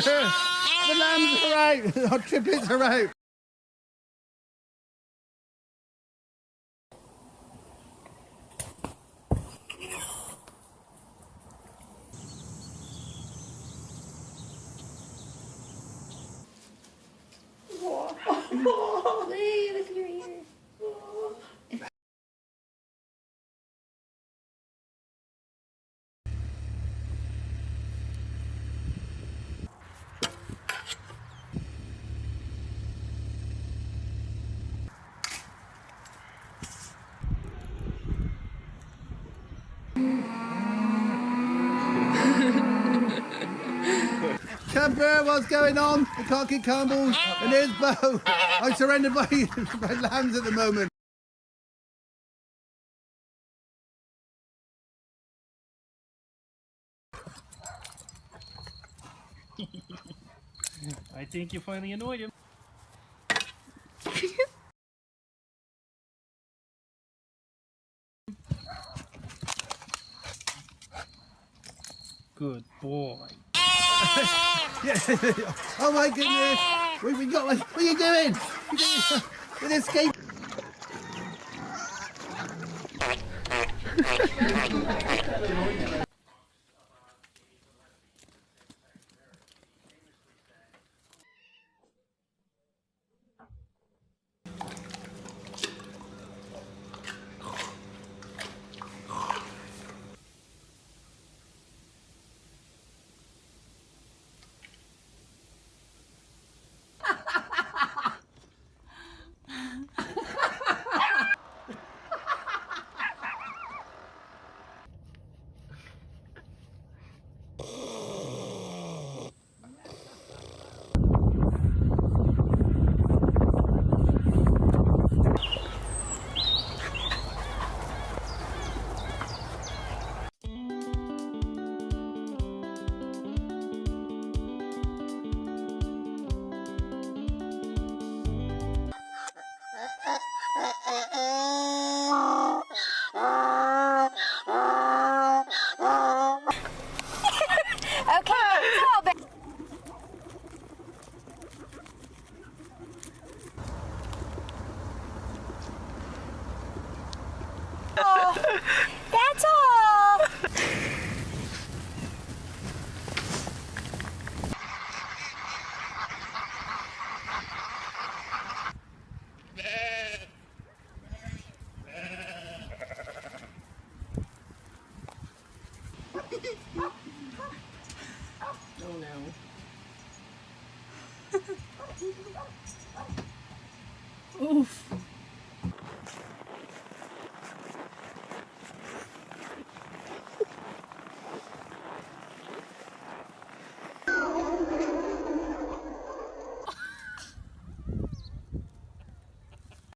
The lambs are out. Our triplets are out. Wait, look at your ears. Camper, what's going on? We can't get Campbell's. And here's Bo. I'm surrounded by lambs at the moment. I think you finally annoyed him. Good boy. Yeah. Oh my goodness. We got one. What are you doing? It escaped.